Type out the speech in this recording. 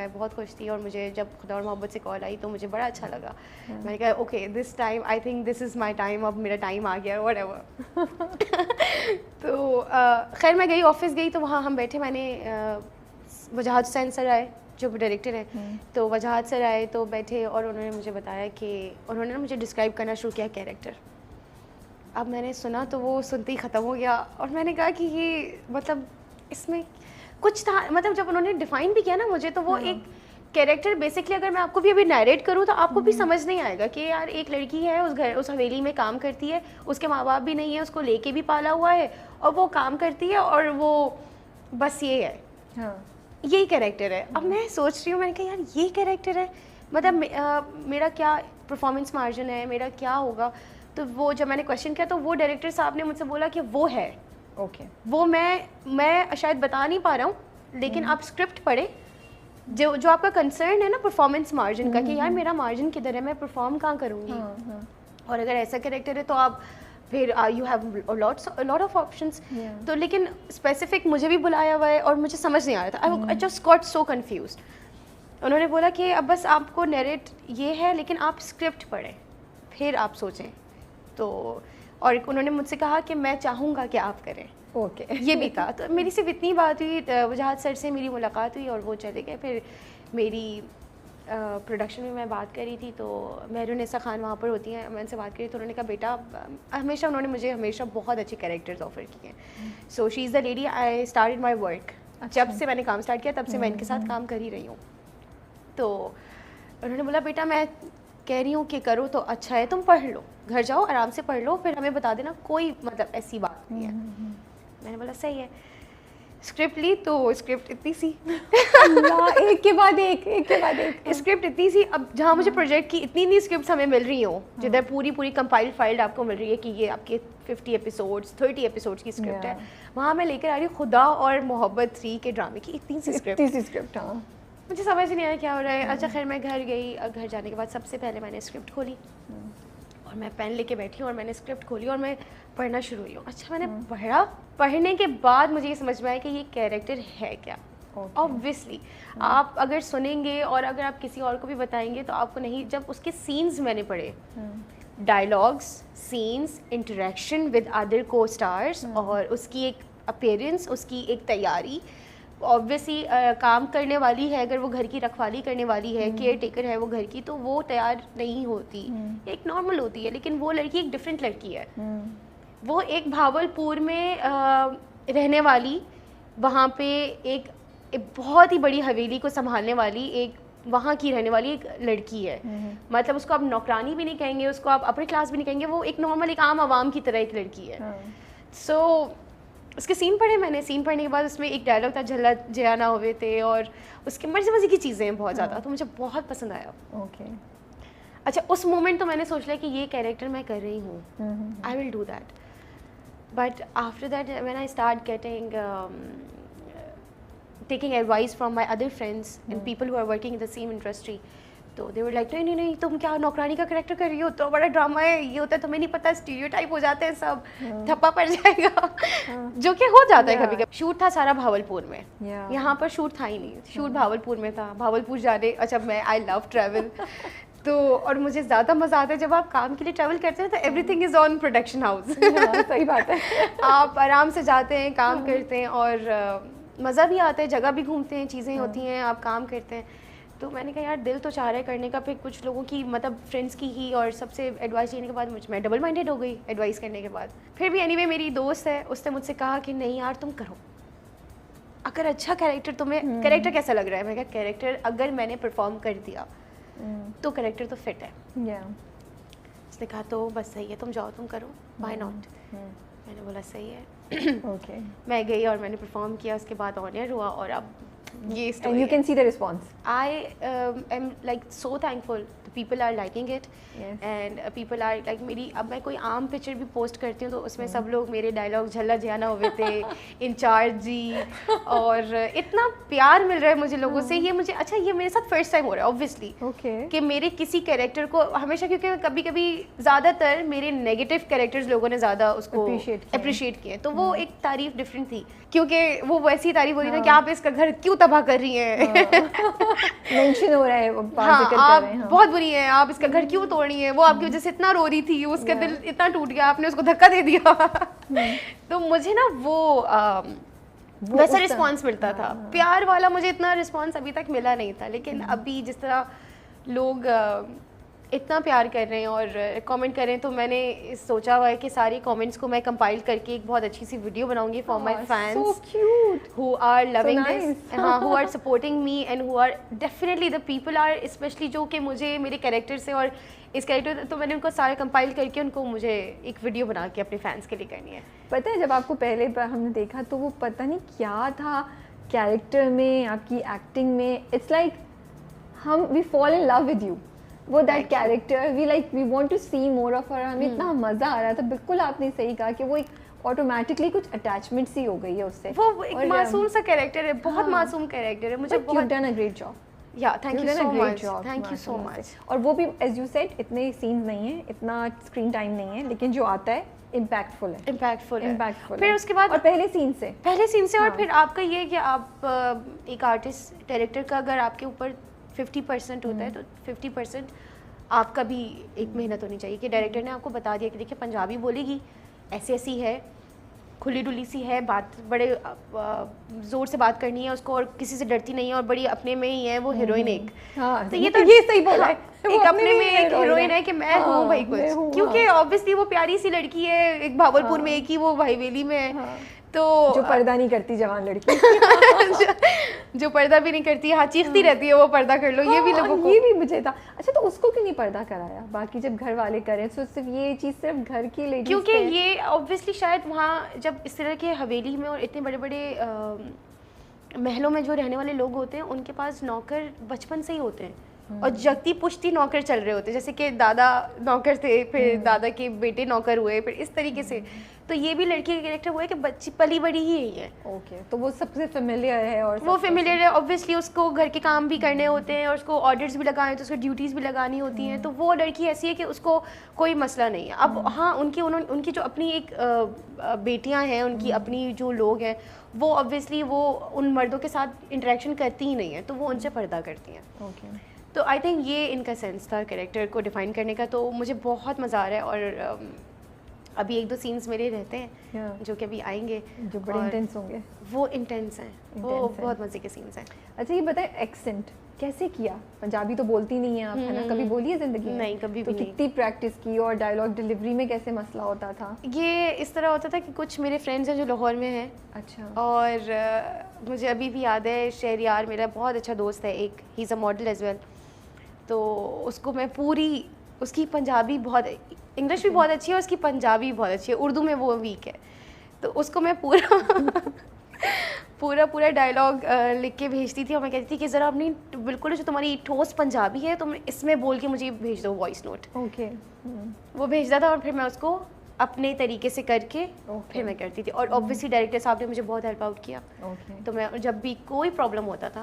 मैं बहुत खुश थी और मुझे जब खुदा और मोहब्बत से कॉल आई तो मुझे बड़ा अच्छा लगा। मैंने कहा okay this time I think this is my time, अब मेरा टाइम आ गया व्हाटएवर। तो खैर मैं गई, ऑफिस गई तो वहाँ हम बैठे, मैंने वजाहत हुसैन सर आए जो डायरेक्टर है, तो वजाहत सर आए तो बैठे और उन्होंने मुझे बताया कि उन्होंने मुझे डिस्क्राइब करना शुरू किया कैरेक्टर। अब मैंने सुना तो वो सुनते ही ख़त्म हो गया और मैंने कहा कि ये मतलब इसमें कुछ था, मतलब जब उन्होंने डिफ़ाइन भी किया ना मुझे, तो वो एक कैरेक्टर बेसिकली अगर मैं आपको भी अभी नैरेट करूँ तो आपको भी समझ नहीं आएगा कि यार एक लड़की है उस हवेली में काम करती है, उसके माँ बाप भी नहीं है, उसको लेके भी पाला हुआ है और वो काम करती है और वो बस ये है, यही कैरेक्टर है। अब मैं सोच रही हूँ, मैंने कहा यार ये कैरेक्टर है, मतलब मेरा क्या परफॉर्मेंस मार्जिन है, मेरा क्या होगा। तो वो जब मैंने क्वेश्चन किया तो वो डायरेक्टर साहब ने मुझसे बोला कि वो है ओके वो मैं शायद बता नहीं पा रहा हूँ, लेकिन आप स्क्रिप्ट पढ़े, जो आपका कंसर्न है ना परफॉर्मेंस मार्जिन का कि यार मेरा मार्जिन किधर है, मैं परफॉर्म कहाँ करूँगी। और अगर ऐसा कैरेक्टर है तो आप फिर you have lot of options. तो लेकिन स्पेसिफिक मुझे भी बुलाया हुआ है और मुझे समझ नहीं आ रहा था, I just got so confused. उन्होंने बोला कि अब बस आपको नैरेट ये है, लेकिन आप स्क्रिप्ट पढ़ें फिर आप सोचें। तो और उन्होंने मुझसे कहा कि मैं चाहूँगा कि आप करें। ओके ये भी कहा। तो मेरी सिर्फ इतनी बात हुई, वजाहत सर से मेरी मुलाकात हुई और वो चले गए। फिर मेरी प्रोडक्शन में मैं बात करी थी तो मेहरुन्निसा खान वहाँ पर होती हैं, मैं उनसे बात करी तो उन्होंने कहा बेटा, हमेशा उन्होंने मुझे हमेशा बहुत अच्छे कैरेक्टर्स ऑफर किए हैं। So she is the lady I started my work. जब से मैंने काम स्टार्ट किया तब से मैं इनके साथ काम कर ही रही हूँ। तो उन्होंने बोला बेटा मैं कह रही हूँ कि करो तो अच्छा है, तुम पढ़ लो, घर जाओ आराम से पढ़ लो, फिर हमें बता देना, कोई मतलब ऐसी बात नहीं है। मैंने बोला सही है। स्क्रिप्ट ली तो स्क्रिप्ट इतनी सी एक के बाद एक स्क्रिप्ट इतनी सी। अब जहाँ मुझे प्रोजेक्ट की इतनी स्क्रिप्ट हमें मिल रही हो, जिधर पूरी कंपाइल्ड फाइल आपको मिल रही है कि ये आपके 50 एपिसोड्स 30 एपिसोड्स की स्क्रिप्ट है, वहाँ मैं लेकर आ रही हूँ खुदा और मोहब्बत 3 के ड्रामे की इतनी सी स्क्रिप्ट। मुझे समझ नहीं आया क्या हो रहा है। अच्छा खैर मैं घर गई, घर जाने के बाद सबसे पहले मैंने स्क्रिप्ट खोली और मैं पेन लेके बैठी और मैंने स्क्रिप्ट खोली और मैं पढ़ना शुरू हुई हूँ। अच्छा मैंने पढ़ा, पढ़ने के बाद मुझे ये समझ में आया कि ये कैरेक्टर है क्या। ऑब्वियसली आप अगर सुनेंगे और अगर आप किसी और को भी बताएंगे तो आपको नहीं, जब उसके सीन्स मैंने पढ़े, dialogues, scenes, interaction with other को स्टार्स और उसकी एक अपीयरेंस, उसकी एक तैयारी, ऑब्वियसली काम करने वाली है, अगर वो घर की रखवाली करने वाली है, केयर टेकर है वो घर की, तो वो तैयार नहीं होती, एक नॉर्मल होती है। लेकिन वो लड़की एक डिफरेंट लड़की है। वो एक भावलपुर में रहने वाली, वहाँ पे एक बहुत ही बड़ी हवेली को संभालने वाली, एक वहाँ की रहने वाली एक लड़की है। मतलब उसको आप नौकरानी भी नहीं कहेंगे, उसको आप अपर क्लास भी नहीं कहेंगे, वो एक नॉर्मल एक आम आवाम की तरह एक लड़की है। सो उसके सीन पढ़े मैंने। सीन पढ़ने के बाद उसमें एक डायलॉग था झल्ला जयाना हुए थे और उसके मज़े की चीज़ें हैं बहुत ज़्यादा, तो मुझे बहुत पसंद आया। अच्छा उस मोमेंट तो मैंने सोच लिया कि ये कैरेक्टर मैं कर रही हूँ, I will do that. But after that when I start getting taking advice from my other friends and people who are working in the same industry, तो they were like नहीं तुम क्या नौकरानी का कैरेक्टर कर रही हो, तो बड़ा ड्रामा है, ये होता है, तुम्हें नहीं पता, स्टीरियोटाइप हो जाते हैं सब, थप्पा पड़ जाएगा जो कि हो जाता है कभी कभी। शूट था सारा भावलपुर में, यहाँ पर शूट था ही नहीं, शूट भावलपुर में था। भावलपुर जाने, अच्छा मैं आई लव ट्रैवल तो और मुझे ज़्यादा मज़ा आता है जब आप काम के लिए ट्रैवल करते हैं तो everything is on production house. सही बात है आप आराम से जाते हैं, काम करते हैं और मज़ा भी आता है, जगह भी घूमते हैं, चीज़ें होती हैं, आप काम करते हैं। तो मैंने कहा यार दिल तो चाह रहा है करने का। फिर कुछ लोगों की मतलब फ्रेंड्स की ही और सबसे एडवाइस लेने के बाद मैं डबल माइंडेड हो गई एडवाइस करने के बाद। फिर भी एनीवे मेरी दोस्त है, उसने मुझसे कहा कि नहीं यार तुम करो, अगर अच्छा कैरेक्टर तुम्हें, कैरेक्टर कैसा लग रहा है? मैं कहा कैरेक्टर अगर मैंने परफॉर्म कर दिया तो कैरेक्टर तो फिट है। उसने कहा तो बस सही है, तुम जाओ तुम करो, व्हाई नॉट। मैंने बोला सही है। मैं गई और मैंने परफॉर्म किया, उसके बाद ऑन एयर हुआ और अब ये and you can see the response. I am like so thankful. The people are liking it Yes. And people are like मेरी अब मैं कोई आम पिक्चर भी पोस्ट करती हूँ तो उसमें सब लोग मेरे डायलॉग झल्ला जियाना हुए थे इंचार्ज जी और इतना प्यार मिल रहा है मुझे लोगों से ये मुझे अच्छा ये मेरे साथ फर्स्ट टाइम हो रहा है ऑब्वियसली Okay. कि मेरे किसी कैरेक्टर को हमेशा क्योंकि कभी कभी ज़्यादातर मेरे नेगेटिव कैरेक्टर्स लोगों ने ज़्यादा उसको अप्रिशिएट किए तो वो एक तारीफ डिफरेंट थी क्योंकि वो वैसी तारीफ होती थी कि आप इसका घर क्यों तबाह कर रही हैं मेंशन हो रहा है वो बात हाँ जिक्र आप कर रहे हैं बहुत बुरी हैं आप इसका घर क्यों तोड़ रही हैं वो आपकी वजह से इतना रो रही थी उसका दिल इतना टूट गया आपने उसको धक्का दे दिया तो मुझे ना वो वैसा रिस्पांस मिलता था प्यार वाला मुझे इतना रिस्पांस अभी तक मिला नहीं था लेकिन अभी जिस तरह लोग इतना प्यार कर रहे हैं और कमेंट कर रहे हैं तो मैंने सोचा हुआ है कि सारे कमेंट्स को मैं कंपाइल करके एक बहुत अच्छी सी वीडियो बनाऊंगी for my So fans cute. who are loving nice. this who are supporting me and who are definitely the people are especially जो कि मुझे मेरे कैरेक्टर से और इस कैरेक्टर तो मैंने उनको सारे कंपाइल करके उनको मुझे एक वीडियो बना के अपने फैंस के लिए करनी है पता है जब आपको पहले बार हमने देखा तो वो पता नहीं क्या था कैरेक्टर में आपकी एक्टिंग में इट्स लाइक हम we fall in love with you वो that character we like we want to see more of her हमें इतना मज़ा आ रहा था बिल्कुल आपने सही कहा कि वो एक ऑटोमेटिकली कुछ अटैचमेंट सी हो गई है उससे वो एक मासूम सा कैरेक्टर है बहुत मासूम कैरेक्टर है मुझे बहुत डन अ ग्रेट जॉब या thank you so much thank you so much और वो भी एज यू सेड इतने सीन्स नहीं है इतना स्क्रीन टाइम नहीं है लेकिन जो आता है इम्पैक्टफुल है इम्पैक्टफुल फिर उसके बाद और पहले सीन से और फिर आपका ये है कि आप एक आर्टिस्ट डायरेक्टर का अगर आपके ऊपर 50% होता है तो 50% आपका भी एक मेहनत होनी चाहिए कि डायरेक्टर ने आपको बता दिया कि देखिए पंजाबी बोलेगी ऐसी ऐसी है खुली डुली सी है बात बड़े ज़ोर से बात करनी है उसको और किसी से डरती नहीं है और बड़ी अपने में ही है वो हीरोइन एक तो ये सही बोला है एक अपने में एक हीरोइन है कि मैं हूँ भाई कुछ क्योंकि ऑब्वियसली वो प्यारी सी लड़की है एक भावलपुर में एक ही वो भाईवेली में है तो जो पर्दा नहीं करती जवान लड़की जो पर्दा भी नहीं करती हाँ चीखती रहती है वो पर्दा कर लो ये भी लोगों को ये भी मुझे था अच्छा तो उसको क्यों नहीं पर्दा कराया बाकी जब घर वाले करें तो सिर्फ ये चीज़ सिर्फ घर की लेडीज क्योंकि ये ऑब्वियसली शायद वहाँ जब इस तरह के हवेली में और इतने बड़े बड़े महलों में जो रहने वाले लोग होते हैं उनके पास नौकर बचपन से ही होते हैं और जगती पुश्ती नौकर चल रहे होते हैं जैसे कि दादा नौकर थे फिर दादा के बेटे नौकर हुए फिर इस तरीके से तो ये भी लड़की का कैरेक्टर वो है कि बच्ची पली बड़ी ही यही है ओके तो वो सबसे फेमिलियर है और वो फेमिलियर है ऑब्वियसली उसको घर के काम भी करने होते हैं और उसको ऑर्डर्स भी लगाने होते हैं उसको ड्यूटीज़ भी लगानी होती हैं तो वो लड़की ऐसी है कि उसको कोई मसला नहीं है अब हाँ उनकी जो अपनी एक बेटियां हैं उनकी अपनी जो लोग हैं वो ऑब्वियसली वो उन मर्दों के साथ इंटरेक्शन करती ही नहीं है तो वो उनसे पर्दा करती हैं ओके तो आई थिंक ये इनका सेंस था कैरेक्टर को डिफाइन करने का तो मुझे बहुत मज़ा आ रहा है और अभी एक दो सीन्स मेरे रहते हैं जो कि अभी आएंगे जो बड़े इंटेंस होंगे वो इंटेंस हैं वो बहुत मज़े के सीन्स हैं अच्छा ये बताएं एक्सेंट कैसे किया पंजाबी तो बोलती नहीं है आप है ना कभी बोली है जिंदगी में नहीं कभी भी तो कितनी प्रैक्टिस की और डायलॉग डिलीवरी में कैसे मसला होता था ये इस तरह होता था कि कुछ मेरे फ्रेंड्स हैं जो लाहौर में हैं अच्छा और मुझे अभी भी याद है शहरियार मेरा बहुत अच्छा दोस्त है एक ही is a model as well तो उसको मैं पूरी उसकी पंजाबी बहुत इंग्लिश भी बहुत अच्छी है और उसकी पंजाबी बहुत अच्छी है उर्दू में वो वीक है तो उसको मैं पूरा डायलॉग लिख के भेजती थी और मैं कहती थी कि ज़रा अपनी बिल्कुल जो तुम्हारी ठोस पंजाबी है तुम इसमें बोल के मुझे भेज दो वॉइस नोट ओके वो भेजता था और फिर मैं उसको अपने तरीके से करके फिर मैं करती थी और ऑब्वियसली डायरेक्टर साहब ने मुझे बहुत हेल्प आउट किया तो मैं जब भी कोई प्रॉब्लम होता था